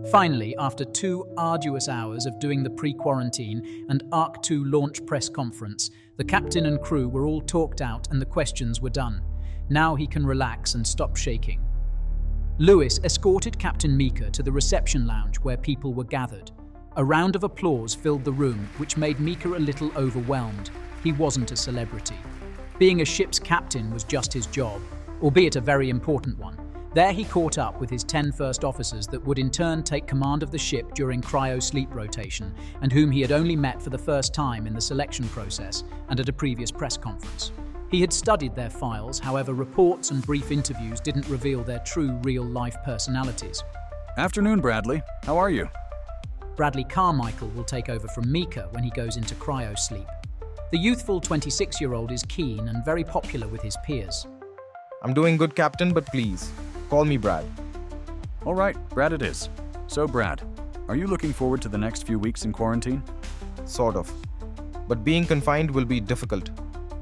Finally, after 2 arduous hours of doing the pre-quarantine and Arc 2 launch press conference, the captain and crew were all talked out and the questions were done. Now he can relax and stop shaking. Lewis escorted Captain Mika to the reception lounge where people were gathered. A round of applause filled the room, which made Mika a little overwhelmed. He wasn't a celebrity. Being a ship's captain was just his job, albeit a very important one. There he caught up with his 10 first officers that would in turn take command of the ship during cryo-sleep rotation, and whom he had only met for the first time in the selection process and at a previous press conference. He had studied their files, however reports and brief interviews didn't reveal their true real-life personalities. Afternoon, Bradley. How are you? Bradley Carmichael will take over from Mika when he goes into cryo-sleep. The youthful 26-year-old is keen and very popular with his peers. I'm doing good, Captain, but please, call me Brad. All right, Brad it is. So, Brad, are you looking forward to the next few weeks in quarantine? Sort of. But being confined will be difficult,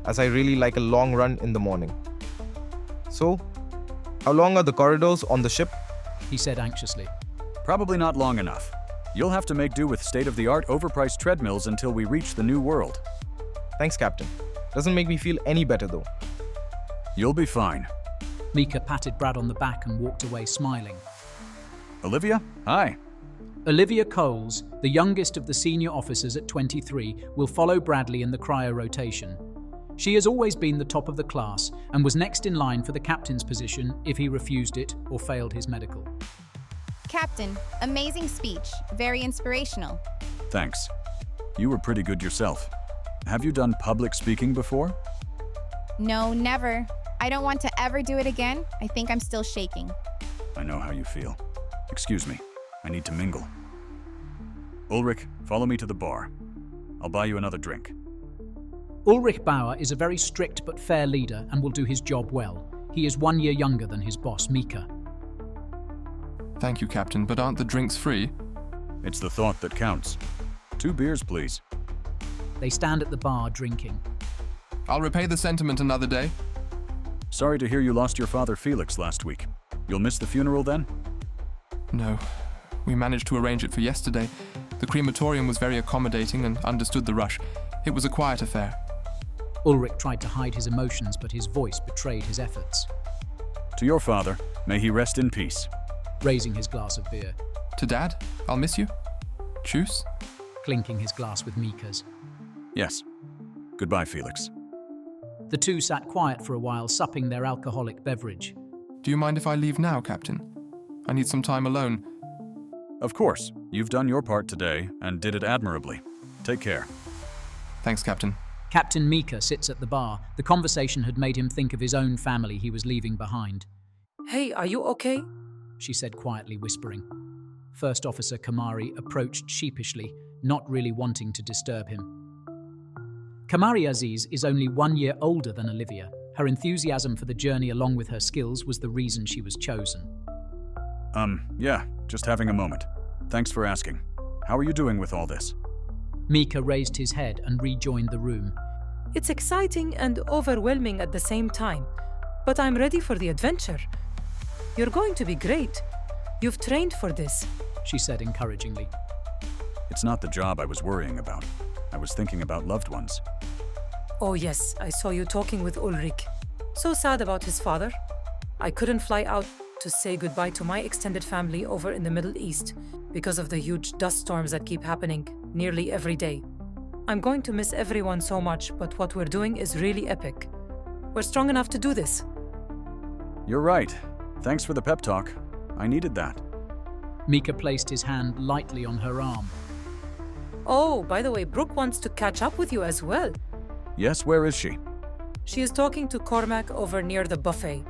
as I really like a long run in the morning. So, how long are the corridors on the ship? He said anxiously. Probably not long enough. You'll have to make do with state-of-the-art overpriced treadmills until we reach the new world. Thanks, Captain. Doesn't make me feel any better, though. You'll be fine. Mika patted Brad on the back and walked away smiling. Olivia, hi. Olivia Coles, the youngest of the senior officers at 23, will follow Bradley in the cryo rotation. She has always been the top of the class and was next in line for the captain's position if he refused it or failed his medical. Captain, amazing speech, very inspirational. Thanks. You were pretty good yourself. Have you done public speaking before? No, never. I don't want to ever do it again. I think I'm still shaking. I know how you feel. Excuse me, I need to mingle. Ulrich, follow me to the bar. I'll buy you another drink. Ulrich Bauer is a very strict but fair leader and will do his job well. He is 1 year younger than his boss, Mika. Thank you, Captain, but aren't the drinks free? It's the thought that counts. 2 beers, please. They stand at the bar drinking. I'll repay the sentiment another day. Sorry to hear you lost your father Felix last week. You'll miss the funeral then? No. We managed to arrange it for yesterday. The crematorium was very accommodating and understood the rush. It was a quiet affair. Ulrich tried to hide his emotions, but his voice betrayed his efforts. To your father, may he rest in peace. Raising his glass of beer. To Dad, I'll miss you. Tschüss. Clinking his glass with Mika's. Yes. Goodbye, Felix. The two sat quiet for a while, supping their alcoholic beverage. Do you mind if I leave now, Captain? I need some time alone. Of course. You've done your part today and did it admirably. Take care. Thanks, Captain. Captain Mika sits at the bar. The conversation had made him think of his own family he was leaving behind. Hey, are you okay? She said quietly, whispering. First Officer Kamari approached sheepishly, not really wanting to disturb him. Kamari Aziz is only 1 year older than Olivia. Her enthusiasm for the journey along with her skills was the reason she was chosen. Yeah, just having a moment. Thanks for asking. How are you doing with all this? Mika raised his head and rejoined the room. It's exciting and overwhelming at the same time, but I'm ready for the adventure. You're going to be great. You've trained for this, she said encouragingly. It's not the job I was worrying about. I was thinking about loved ones. Oh yes, I saw you talking with Ulrich. So sad about his father. I couldn't fly out to say goodbye to my extended family over in the Middle East because of the huge dust storms that keep happening nearly every day. I'm going to miss everyone so much, but what we're doing is really epic. We're strong enough to do this. You're right. Thanks for the pep talk. I needed that. Mika placed his hand lightly on her arm. Oh, by the way, Brooke wants to catch up with you as well. Yes, where is she? She is talking to Cormac over near the buffet.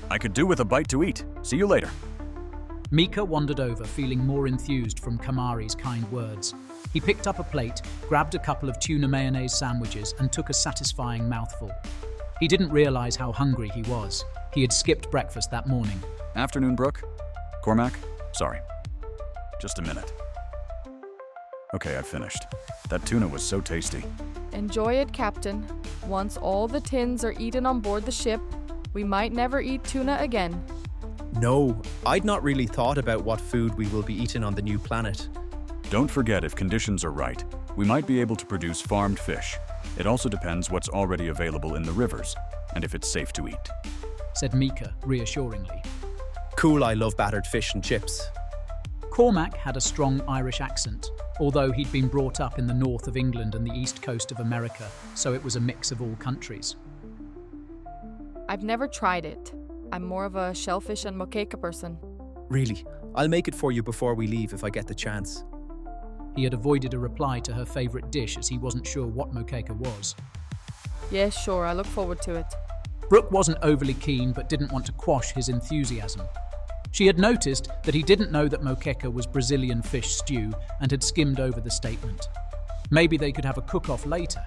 I could do with a bite to eat. See you later. Mika wandered over, feeling more enthused from Kamari's kind words. He picked up a plate, grabbed a couple of tuna mayonnaise sandwiches, and took a satisfying mouthful. He didn't realize how hungry he was. He had skipped breakfast that morning. Afternoon, Brooke. Cormac? Sorry. Just a minute. Okay, I finished. That tuna was so tasty. Enjoy it, Captain. Once all the tins are eaten on board the ship, we might never eat tuna again. No, I'd not really thought about what food we will be eating on the new planet. Don't forget, if conditions are right, we might be able to produce farmed fish. It also depends what's already available in the rivers, and if it's safe to eat, said Mika reassuringly. Cool, I love battered fish and chips. Cormac had a strong Irish accent, although he'd been brought up in the north of England and the east coast of America, so it was a mix of all countries. I've never tried it. I'm more of a shellfish and moqueca person. Really, I'll make it for you before we leave if I get the chance. He had avoided a reply to her favourite dish as he wasn't sure what moqueca was. Yes, sure, I look forward to it. Brooke wasn't overly keen but didn't want to quash his enthusiasm. She had noticed that he didn't know that moqueca was Brazilian fish stew and had skimmed over the statement. Maybe they could have a cook-off later.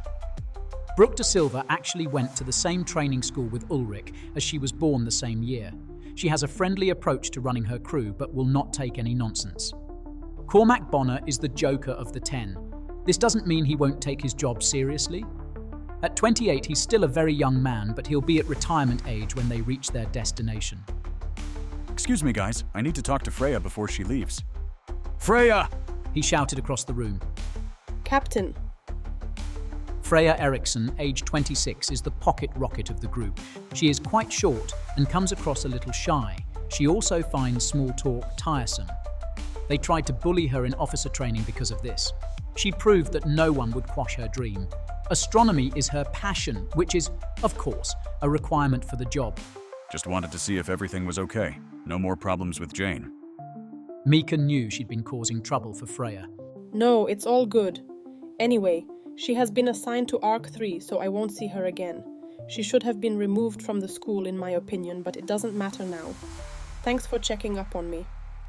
Brooke de Silva actually went to the same training school with Ulrich as she was born the same year. She has a friendly approach to running her crew but will not take any nonsense. Cormac Bonner is the joker of the 10. This doesn't mean he won't take his job seriously. At 28, he's still a very young man, but he'll be at retirement age when they reach their destination. Excuse me, guys. I need to talk to Freya before she leaves. Freya! He shouted across the room. Captain. Freya Eriksson, age 26, is the pocket rocket of the group. She is quite short and comes across a little shy. She also finds small talk tiresome. They tried to bully her in officer training because of this. She proved that no one would quash her dream. Astronomy is her passion, which is, of course, a requirement for the job. Just wanted to see if everything was okay. No more problems with Jane. Mika knew she'd been causing trouble for Freya. No, it's all good. Anyway, she has been assigned to Arc 3, so I won't see her again. She should have been removed from the school in my opinion, but it doesn't matter now. Thanks for checking up on me.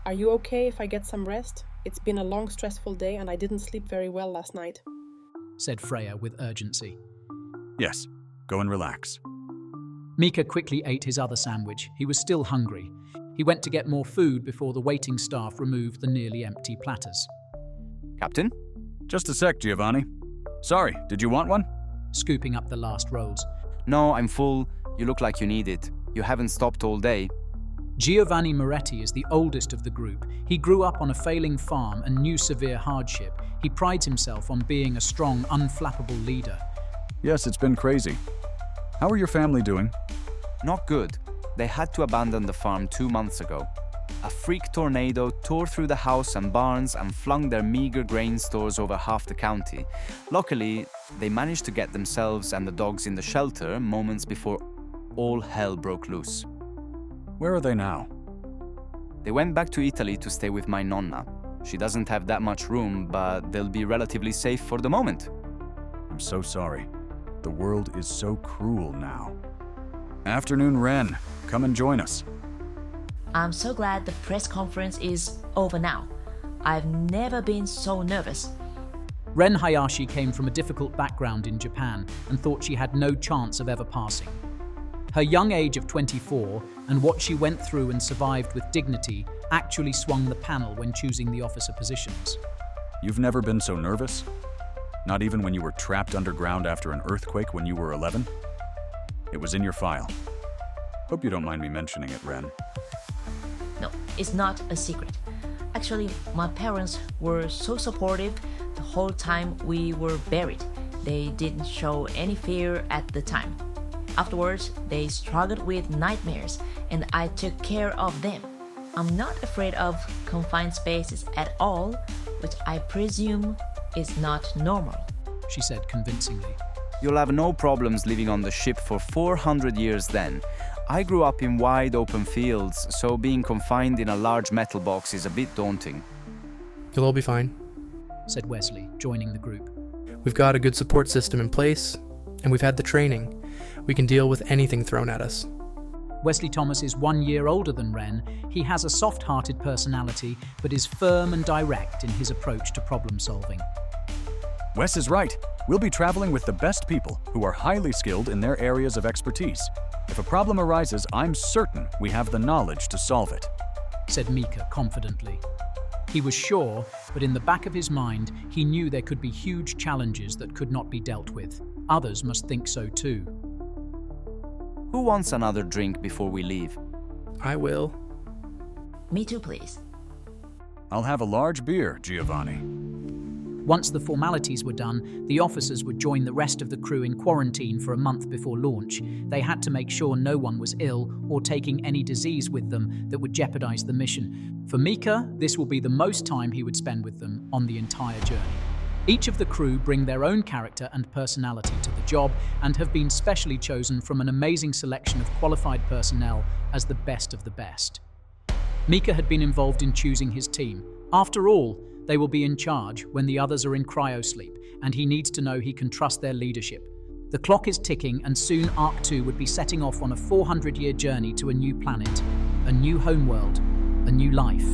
Are you okay if I get some rest? It's been a long, stressful day and I didn't sleep very well last night, said Freya with urgency. Yes, go and relax. Mika quickly ate his other sandwich. He was still hungry. He went to get more food before the waiting staff removed the nearly empty platters. Captain? Just a sec, Giovanni. Sorry, did you want one? Scooping up the last rolls. No, I'm full. You look like you need it. You haven't stopped all day. Giovanni Moretti is the oldest of the group. He grew up on a failing farm and knew severe hardship. He prides himself on being a strong, unflappable leader. Yes, it's been crazy. How are your family doing? Not good. They had to abandon the farm 2 months ago. A freak tornado tore through the house and barns and flung their meager grain stores over half the county. Luckily, they managed to get themselves and the dogs in the shelter moments before all hell broke loose. Where are they now? They went back to Italy to stay with my nonna. She doesn't have that much room, but they'll be relatively safe for the moment. I'm so sorry. The world is so cruel now. Afternoon, Ren. Come and join us. I'm so glad the press conference is over now. I've never been so nervous. Ren Hayashi came from a difficult background in Japan and thought she had no chance of ever passing. Her young age of 24 and what she went through and survived with dignity actually swung the panel when choosing the officer positions. You've never been so nervous? Not even when you were trapped underground after an earthquake when you were 11? It was in your file. Hope you don't mind me mentioning it, Ren. No, it's not a secret. Actually, my parents were so supportive the whole time we were buried. They didn't show any fear at the time. Afterwards, they struggled with nightmares, and I took care of them. I'm not afraid of confined spaces at all, which I presume is not normal, she said convincingly. You'll have no problems living on the ship for 400 years then. I grew up in wide open fields, so being confined in a large metal box is a bit daunting. You'll all be fine, said Wesley, joining the group. We've got a good support system in place, and we've had the training. We can deal with anything thrown at us. Wesley Thomas is 1 year older than Ren. He has a soft-hearted personality, but is firm and direct in his approach to problem solving. Wes is right. We'll be traveling with the best people who are highly skilled in their areas of expertise. If a problem arises, I'm certain we have the knowledge to solve it, said Mika confidently. He was sure, but in the back of his mind, he knew there could be huge challenges that could not be dealt with. Others must think so too. Who wants another drink before we leave? I will. Me too, please. I'll have a large beer, Giovanni. Once the formalities were done, the officers would join the rest of the crew in quarantine for a month before launch. They had to make sure no one was ill or taking any disease with them that would jeopardize the mission. For Mika, this will be the most time he would spend with them on the entire journey. Each of the crew bring their own character and personality to the job and have been specially chosen from an amazing selection of qualified personnel as the best of the best. Mika had been involved in choosing his team. After all, they will be in charge when the others are in cryosleep, and he needs to know he can trust their leadership. The clock is ticking, and soon Ark 2 would be setting off on a 400-year journey to a new planet, a new homeworld, a new life.